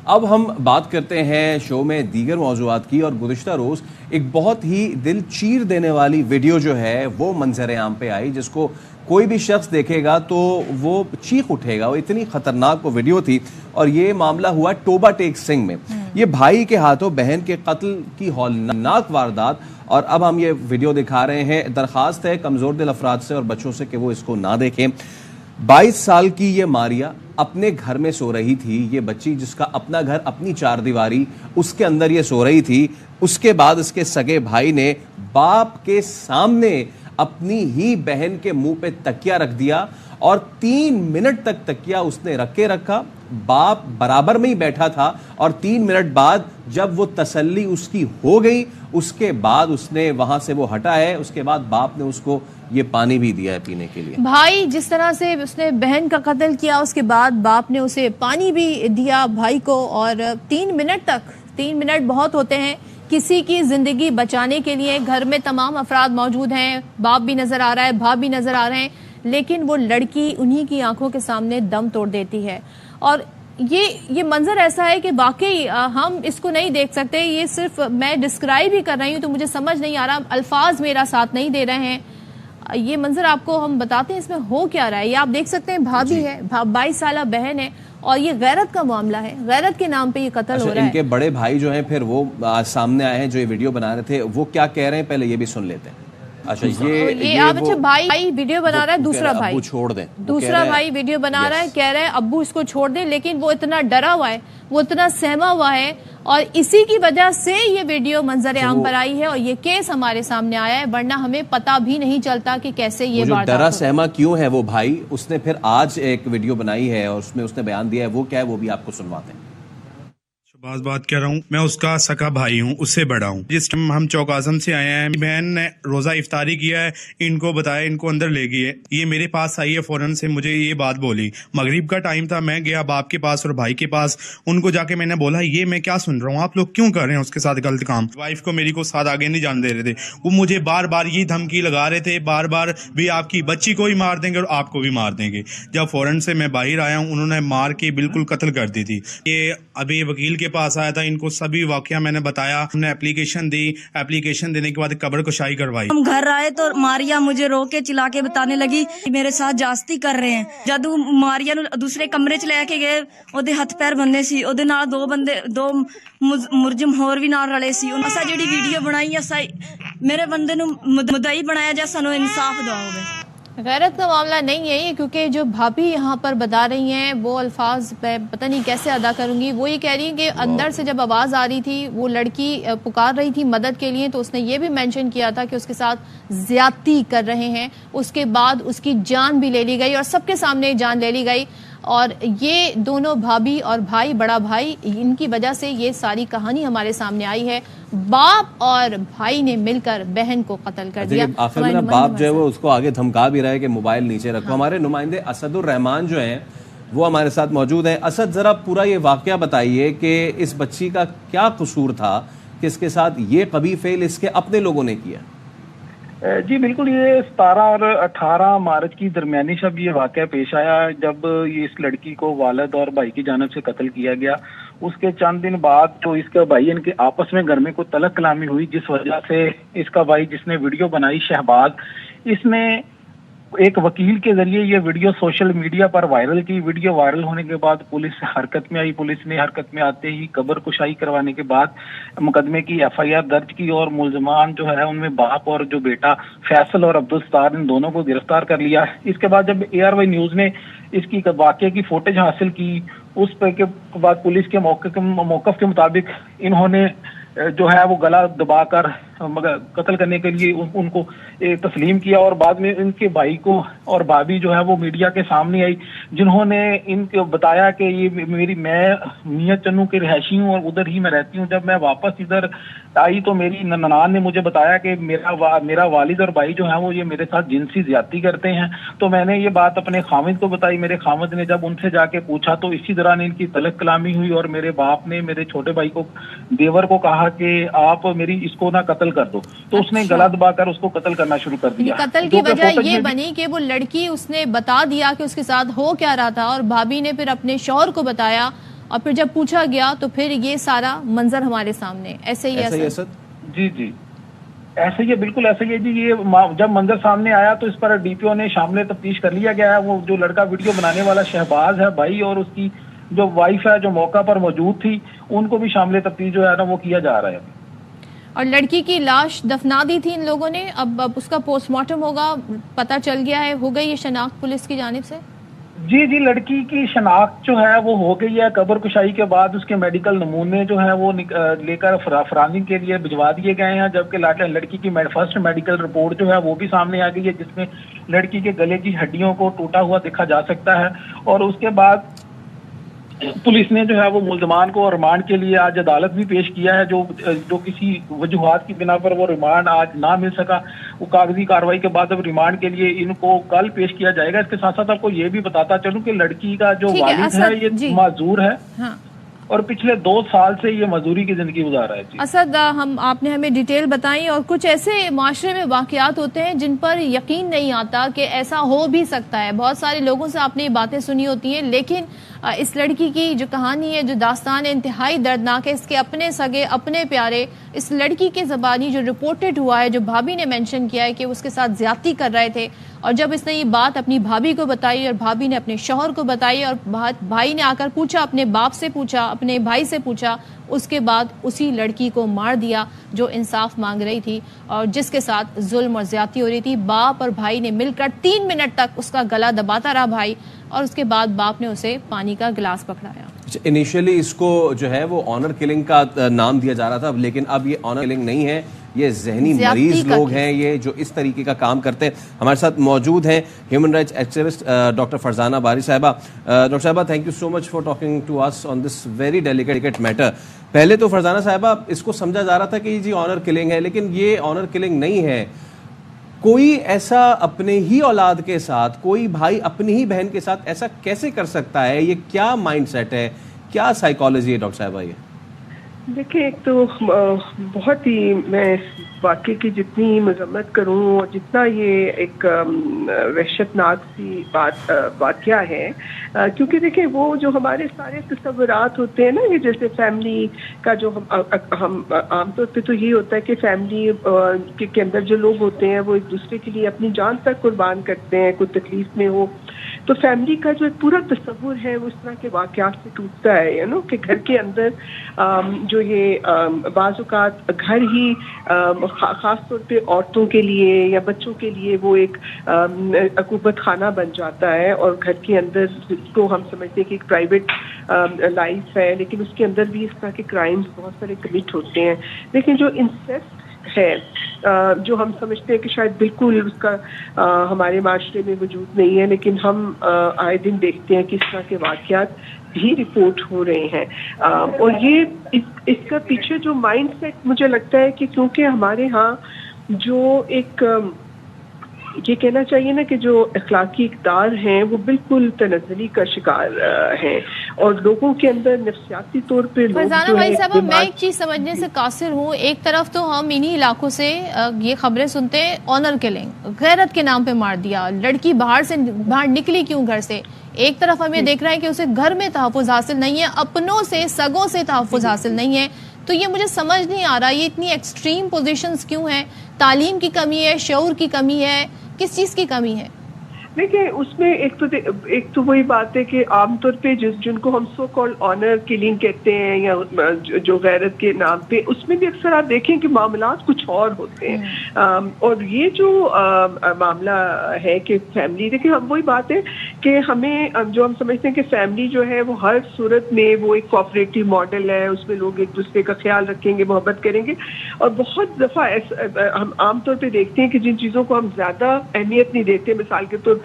اب ہم بات کرتے ہیں شو میں دیگر موضوعات کی، اور گزشتہ روز ایک بہت ہی دل چیر دینے والی ویڈیو جو ہے وہ منظر عام پہ آئی، جس کو کوئی بھی شخص دیکھے گا تو وہ چیخ اٹھے گا۔ وہ اتنی خطرناک وہ ویڈیو تھی، اور یہ معاملہ ہوا ٹوبہ ٹیک سنگھ میں۔ یہ بھائی کے ہاتھوں بہن کے قتل کی ہولناک واردات، اور اب ہم یہ ویڈیو دکھا رہے ہیں۔ درخواست ہے کمزور دل افراد سے اور بچوں سے کہ وہ اس کو نہ دیکھیں۔ 22 سال کی یہ ماریا اپنے گھر میں سو رہی تھی، یہ بچی جس کا اپنا گھر، اپنی چار دیواری، اس کے اندر یہ سو رہی تھی۔ اس کے بعد اس کے سگے بھائی نے باپ کے سامنے اپنی ہی بہن کے منہ پہ تکیہ رکھ دیا، اور 3 منٹ تک تکیہ اس نے رکھ کے رکھا۔ باپ برابر میں ہی بیٹھا تھا، اور 3 منٹ بعد جب وہ تسلی اس کی ہو گئی، اس کے بعد اس نے وہاں سے وہ ہٹا ہے۔ اس کے بعد باپ نے اس کو یہ پانی بھی دیا ہے پینے کے لیے۔ بھائی جس طرح سے اس نے بہن کا قتل کیا، اس کے بعد باپ نے اسے پانی بھی دیا بھائی کو، اور 3 منٹ تک، 3 منٹ بہت ہوتے ہیں کسی کی زندگی بچانے کے لیے۔ گھر میں تمام افراد موجود ہیں، باپ بھی نظر آ رہا ہے، بھائی بھی نظر آ رہے ہیں، لیکن وہ لڑکی انہی کی آنکھوں کے سامنے دم توڑ دیتی ہے۔ اور یہ منظر ایسا ہے کہ واقعی ہم اس کو نہیں دیکھ سکتے۔ یہ صرف میں ڈسکرائب ہی کر رہی ہوں تو مجھے سمجھ نہیں آ رہا، الفاظ میرا ساتھ نہیں دے رہے ہیں۔ یہ منظر آپ کو ہم بتاتے ہیں اس میں ہو کیا رہا ہے۔ یہ آپ دیکھ سکتے ہیں بھابھی ہے، 22 سالہ بہن ہے، اور یہ غیرت کا معاملہ ہے، غیرت کے نام پہ یہ قتل ہو رہا ہے۔ ان کے بڑے بھائی جو ہیں پھر وہ سامنے آئے ہیں جو یہ ویڈیو بنا رہے تھے، وہ کیا کہہ رہے ہیں پہلے یہ بھی سن لیتے ہیں۔ اچھا یہ اچھا بھائی ویڈیو بنا رہا ہے، دوسرا بھائی چھوڑ دیں، دوسرا بھائی ویڈیو بنا رہا ہے، کہہ رہا ہے ابو اس کو چھوڑ دیں، لیکن وہ اتنا ڈرا ہوا ہے، وہ اتنا سہما ہوا ہے، اور اسی کی وجہ سے یہ ویڈیو منظر عام پر آئی ہے اور یہ کیس ہمارے سامنے آیا ہے، ورنہ ہمیں پتہ بھی نہیں چلتا کہ کیسے یہ واردات ڈرا سہما کیوں ہے وہ بھائی۔ اس نے پھر آج ایک ویڈیو بنائی ہے اور اس میں اس نے بیان دیا ہے، وہ کیا ہے وہ بھی آپ کو سنواتے ہیں۔ شہباز بات کر رہا ہوں، میں اس کا سکا بھائی ہوں، اس سے بڑا ہوں۔ جس ٹائم ہم چوک اعظم سے آئے ہیں، بہن نے روزہ افطاری کیا ہے، ان کو بتایا، ان کو اندر لے گئی ہے، یہ میرے پاس آئی ہے، فوراً سے مجھے یہ بات بولی۔ مغرب کا ٹائم تھا، میں گیا باپ کے پاس اور بھائی کے پاس، ان کو جا کے میں نے بولا یہ میں کیا سن رہا ہوں، آپ لوگ کیوں کر رہے ہیں اس کے ساتھ غلط کام۔ وائف کو میری کو ساتھ آگے نہیں جان دے رہے تھے، وہ مجھے بار بار یہ دھمکی لگا رہے تھے، بار بار بھی آپ کی بچی کو ہی مار دیں گے اور آپ کو بھی مار دیں گے۔ جب فوراً سے میں باہر آیا ہوں، انہوں نے مار کے بالکل قتل کر دی تھی۔ یہ ابھی وکیل کے پاس آیا تھا، ان کو سبھی واقعہ میں نے بتایا، ہم نے اپلیکیشن دی، اپلیکیشن دینے کے بعد قبر کشائی کروائی۔ ہم گھر آئے تو ماریا مجھے رو کے چلا کے بتانے لگی میرے ساتھ جاستی کر رہے ہیں۔ جدو ماریا نو دوسرے کمرے چ لے کے گئے، اودے ہاتھ پیر بندے سی، اودے نال دو مرجم ہور بھی نال رلے سی۔ اسا جڑی ویڈیو بنائی، اسا میرے بندے نو مدعی بنایا جا، سانو انصاف دو ہوے۔ غیرت کا معاملہ نہیں ہے یہ، کیونکہ جو بھابھی یہاں پر بتا رہی ہیں وہ الفاظ میں پتہ نہیں کیسے ادا کروں گی۔ وہ یہ کہہ رہی ہیں کہ اندر سے جب آواز آ رہی تھی، وہ لڑکی پکار رہی تھی مدد کے لیے، تو اس نے یہ بھی مینشن کیا تھا کہ اس کے ساتھ زیادتی کر رہے ہیں۔ اس کے بعد اس کی جان بھی لے لی گئی، اور سب کے سامنے جان لے لی گئی، اور یہ دونوں بھابھی اور بھائی، بڑا بھائی، ان کی وجہ سے یہ ساری کہانی ہمارے سامنے آئی ہے۔ باپ اور بھائی نے مل کر بہن کو قتل کر دیا۔ آخر میں باپ جو ہے وہ اس کو آگے دھمکا بھی رہا ہے کہ موبائل نیچے رکھو۔ ہمارے نمائندے اسد الرحمان جو ہیں وہ ہمارے ساتھ موجود ہیں۔ اسد، ذرا پورا یہ واقعہ بتائیے کہ اس بچی کا کیا قصور تھا کہ اس کے ساتھ یہ قبیح فعل اس کے اپنے لوگوں نے کیا؟ جی بالکل، یہ 17 اور 18 مارچ کی درمیانی شب یہ واقعہ پیش آیا، جب یہ اس لڑکی کو والد اور بھائی کی جانب سے قتل کیا گیا۔ اس کے چند دن بعد جو اس کا بھائی، ان کے آپس میں گھر میں کوئی تلق کلامی ہوئی، جس وجہ سے اس کا بھائی جس نے ویڈیو بنائی، شہباز، اس نے ایک وکیل کے ذریعے یہ ویڈیو سوشل میڈیا پر وائرل کی۔ ویڈیو وائرل ہونے کے بعد پولیس حرکت میں آئی۔ پولیس نے حرکت میں آتے ہی قبر کشائی کروانے کے بعد مقدمے کی FIR درج کی، اور ملزمان جو ہے ان میں باپ اور جو بیٹا فیصل اور عبدالستار، ان دونوں کو گرفتار کر لیا۔ اس کے بعد جب ARY نیوز نے اس کی واقعے کی فوٹیج حاصل کی، اس پہ کے بعد پولیس کے موقف کے مطابق انہوں نے جو ہے وہ گلا دبا کر قتل کرنے کے لیے ان کو تسلیم کیا، اور بعد میں ان کے بھائی کو اور بھابھی جو ہے وہ میڈیا کے سامنے آئی، جنہوں نے ان کو بتایا کہ یہ میں میاں چنو کے رہائشی ہوں اور ادھر ہی میں رہتی ہوں۔ جب میں واپس ادھر آئی تو میری ننان نے مجھے بتایا کہ میرا والد اور بھائی جو ہیں وہ یہ میرے ساتھ جنسی زیادتی کرتے ہیں۔ تو میں نے یہ بات اپنے خامد کو بتائی۔ میرے خامد نے جب ان سے جا کے پوچھا تو اسی دوران ان کی تلق کلامی ہوئی، اور میرے باپ نے میرے چھوٹے بھائی کو، دیور کو کہا کہ آپ میری اس کو نہ قتل کر دو، تو اس نے گلا دبا کر اس کو قتل کرنا شروع کر دیا۔ قتل کی وجہ یہ بنی کہ وہ لڑکی، اس نے بتا دیا کہ اس کے ساتھ ہو کیا رہا تھا، اور بھابھی نے پھر اپنے شوہر کو بتایا، اور پھر جب پوچھا گیا تو پھر یہ سارا منظر ہمارے سامنے. ایسے ہی اسد جی جی ایسے ہی ہے, بالکل ایسے ہی ہے جی. یہ جب منظر سامنے آیا تو اس پر ڈی پی او نے شامل تفتیش کر لیا گیا ہے. وہ جو لڑکا ویڈیو بنانے والا شہباز ہے بھائی, اور اس کی جو وائف ہے جو موقع پر موجود تھی, ان کو بھی شامل تفتیش جو ہے نا وہ کیا جا رہا ہے. اور لڑکی کی لاش دفنا دی تھی ان لوگوں نے, اب اس کا پوسٹ مارٹم ہوگا, پتہ چل گیا ہے, ہو گئی یہ شناخت پولیس کی جانب سے؟ جی لڑکی کی شناخت جو ہے وہ ہو گئی ہے. قبر کشائی کے بعد اس کے میڈیکل نمونے جو ہیں وہ لے کر فرانسنگ کے لیے بھجوا دیے گئے ہیں, جبکہ لڑکی کی فرسٹ میڈیکل رپورٹ جو ہے وہ بھی سامنے آ گئی ہے, جس میں لڑکی کے گلے کی ہڈیوں کو ٹوٹا ہوا دیکھا جا سکتا ہے. اور اس کے بعد پولیس نے جو ہے وہ ملزمان کو ریمانڈ کے لیے آج عدالت بھی پیش کیا ہے, جو کسی وجوہات کی بنا پر وہ ریمانڈ آج نہ مل سکا. وہ کاغذی کارروائی کے بعد اب ریمانڈ کے لیے ان کو کل پیش کیا جائے گا. اس کے ساتھ ساتھ آپ کو یہ بھی بتاتا چلوں کہ لڑکی کا جو والد ہے یہ معذور ہے اور پچھلے 2 سال سے یہ مزدوری کی زندگی گزار رہا ہے. اسد, آپ نے ہمیں ڈیٹیل بتائی, اور کچھ ایسے معاشرے میں واقعات ہوتے ہیں جن پر یقین نہیں آتا کہ ایسا ہو بھی سکتا ہے. بہت سارے لوگوں سے آپ نے یہ باتیں سنی ہوتی ہیں, لیکن اس لڑکی کی جو کہانی ہے, جو داستان ہے, انتہائی دردناک ہے. اس کے اپنے سگے, اپنے پیارے, اس لڑکی کے زبانی جو رپورٹڈ ہوا ہے, جو بھابھی نے مینشن کیا ہے کہ اس کے ساتھ زیادتی کر رہے تھے, اور جب اس نے یہ بات اپنی بھابھی کو بتائی اور بھابھی نے اپنے شوہر کو بتائی, اور بھائی نے آ کر پوچھا, اپنے باپ سے پوچھا, اپنے بھائی سے پوچھا, اس کے بعد اسی لڑکی کو مار دیا جو انصاف مانگ رہی تھی اور جس کے ساتھ ظلم اور زیادتی ہو رہی تھی. باپ اور بھائی نے مل کر 3 منٹ تک اس کا گلا دباتا رہا بھائی, اور اس کے بعد باپ نے اسے پانی کا گلاس پکڑایا. انیشیلی اس کو جو ہے وہ آنر کلنگ کا نام دیا جا رہا تھا, لیکن اب یہ آنر کلنگ نہیں ہے, یہ ذہنی مریض لوگ ہیں یہ جو اس طریقے کا کام کرتے ہیں. ہمارے ساتھ موجود ہیں human rights activist doctor Farzana Bari صاحبہ. ڈاکٹر صاحبہ, thank you so much for talking to us on this very delicate matter. پہلے تو فرزانہ صاحبہ اس کو سمجھا جا رہا تھا کہ جی آنر کلنگ ہے, لیکن یہ آنر کلنگ نہیں ہے. کوئی ایسا اپنے ہی اولاد کے ساتھ, کوئی بھائی اپنی ہی بہن کے ساتھ ایسا کیسے کر سکتا ہے؟ یہ کیا مائنڈ سیٹ ہے, کیا سائیکالوجی ہے ڈاکٹر صاحبہ؟ یہ دیکھیں, ایک تو بہت ہی میں اس واقعے کی جتنی مذمت کروں اور جتنا یہ ایک وحشت ناک سی واقعہ ہے, کیونکہ دیکھیں وہ جو ہمارے سارے تصورات ہوتے ہیں نا, یہ جیسے فیملی کا جو ہم عام طور پہ تو یہ ہوتا ہے کہ فیملی کے اندر جو لوگ ہوتے ہیں وہ ایک دوسرے کے لیے اپنی جان تک قربان کرتے ہیں, کوئی تکلیف میں ہو تو فیملی کا جو ایک پورا تصور ہے وہ اس طرح کے واقعات سے ٹوٹتا ہے. کہ گھر کے اندر جو یہ بعض اوقات گھر ہی خاص طور پہ عورتوں کے لیے یا بچوں کے لیے وہ ایک عقوبت خانہ بن جاتا ہے, اور گھر کے اندر جس کو ہم سمجھتے ہیں کہ ایک پرائیویٹ لائف ہے, لیکن اس کے اندر بھی اس طرح کے کرائمز بہت سارے کمٹ ہوتے ہیں. لیکن جو انسیسٹ ہے جو ہم سمجھتے ہیں کہ شاید بالکل اس کا ہمارے معاشرے میں وجود نہیں ہے, لیکن ہم آئے دن دیکھتے ہیں کہ اس طرح کے واقعات بھی رپورٹ ہو رہے ہیں. اور یہ اس کا پیچھے جو مائنڈ سیٹ مجھے لگتا ہے کہ کیونکہ ہمارے ہاں جو ایک یہ کہنا چاہیے نا کہ جو اخلاقی اقدار ہیں وہ بالکل تنزلی کا شکار ہیں, اور لوگوں کے اندر نفسیاتی طور پہ فرزانہ بھائی صاحب, میں ایک چیز سمجھنے سے قاصر ہوں. ایک طرف تو ہم انہی علاقوں سے یہ خبریں سنتے ہیں, آنر کلنگ, غیرت کے نام پہ مار دیا, لڑکی باہر نکلی کیوں گھر سے. ایک طرف ہم یہ دیکھ رہے ہیں کہ اسے گھر میں تحفظ حاصل نہیں ہے, اپنوں سے سگوں سے تحفظ حاصل نہیں ہے. تو یہ مجھے سمجھ نہیں آ رہا یہ اتنی ایکسٹریم پوزیشنز کیوں ہیں؟ تعلیم کی کمی ہے, شعور کی کمی ہے, کس چیز کی کمی ہے؟ دیکھیں اس میں ایک تو وہی بات ہے کہ عام طور پہ جن کو ہم سو کال آنر کلنگ کہتے ہیں یا جو غیرت کے نام پہ, اس میں بھی اکثر آپ دیکھیں کہ معاملات کچھ اور ہوتے ہیں. اور یہ جو معاملہ ہے کہ فیملی, دیکھیں ہم وہی بات ہے کہ ہمیں جو ہم سمجھتے ہیں کہ فیملی جو ہے وہ ہر صورت میں وہ ایک کوآپریٹو ماڈل ہے, اس میں لوگ ایک دوسرے کا خیال رکھیں گے, محبت کریں گے. اور بہت دفعہ ہم عام طور پہ دیکھتے ہیں کہ جن چیزوں کو ہم زیادہ اہمیت نہیں دیتے, مثال کے طور پہ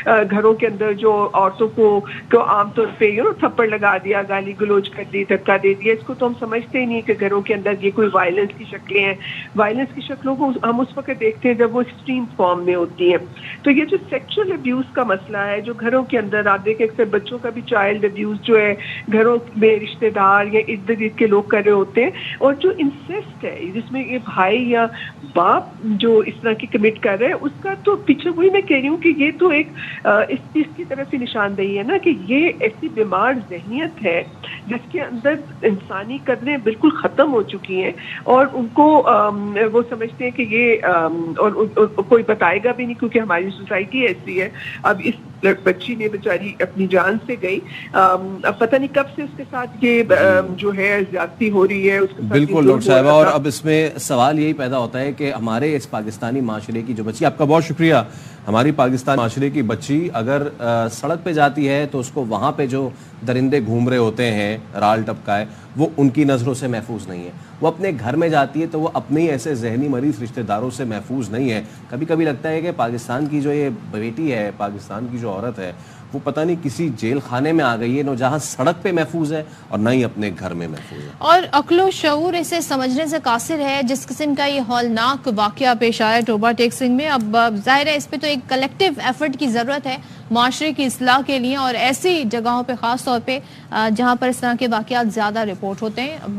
گھروں کے اندر جو عورتوں کو عام طور پہ تھپڑ لگا دیا, گالی گلوچ کر دی, دھکا دے دیا, اس کو تو ہم سمجھتے ہی نہیں کہ گھروں کے اندر یہ کوئی وائلنس کی شکلیں ہیں. وائلنس کی شکلوں کو ہم اس وقت دیکھتے ہیں جب وہ ایکسٹریم فارم میں ہوتی ہیں. تو یہ جو سیکچول ابیوز کا مسئلہ ہے جو گھروں کے اندر آپ دیکھیں اکثر بچوں کا بھی چائلڈ ابیوز جو ہے گھروں میں رشتے دار یا ارد گرد کے لوگ کر رہے ہوتے ہیں, اور جو انسیسٹ ہے جس میں یہ بھائی یا باپ جو اس طرح کی کمٹ کر رہے ہیں, اس کا تو پیچھے وہی میں کہہ رہی ہوں کہ یہ تو ایک اس چیز کی طرف ہی نشاندہی ہے نا کہ یہ ایسی بیمار ذہنیت ہے جس کے اندر انسانی قدریں بالکل ختم ہو چکی ہیں اور ان کو وہ سمجھتے ہیں کہ یہ اور کوئی بتائے گا بھی نہیں کیونکہ ہماری سوسائٹی ایسی ہے. اب اس بچی نے بیچاری اپنی جان سے گئی, اب پتہ نہیں کب سے اس کے ساتھ یہ جو ہے زیادتی ہو رہی ہے اس کے ساتھ. بالکل ڈاکٹر صاحبہ, اور اب اس میں سوال یہی پیدا ہوتا ہے کہ ہمارے اس پاکستانی معاشرے کی جو بچی, آپ کا بہت شکریہ, ہماری پاکستان معاشرے کی بچی اگر سڑک پہ جاتی ہے تو اس کو وہاں پہ جو درندے گھوم رہے ہوتے ہیں, رال ٹپکائے, وہ ان کی نظروں سے محفوظ نہیں ہے. وہ اپنے گھر میں جاتی ہے تو وہ اپنے ایسے ذہنی مریض رشتہ داروں سے محفوظ نہیں ہے. کبھی کبھی لگتا ہے کہ پاکستان کی جو یہ بیٹی ہے, پاکستان کی جو عورت ہے, وہ پتہ نہیں کسی جیل خانے میں آ گئی ہے, نہ جہاں سڑک پہ محفوظ ہے اور نہ ہی اپنے گھر میں محفوظ ہے. اور عقل و شعور اسے سمجھنے سے قاصر ہے. جس قسم کا یہ ہولناک واقعہ پیش آیا ٹوبہ ٹیک سنگھ میں, اب ظاہر ہے اس پہ تو ایک کلیکٹیو ایفرٹ کی ضرورت ہے معاشرے کی اصلاح کے لیے, اور ایسی جگہوں پہ خاص طور پہ جہاں پر اس طرح کے واقعات زیادہ رپورٹ ہوتے ہیں.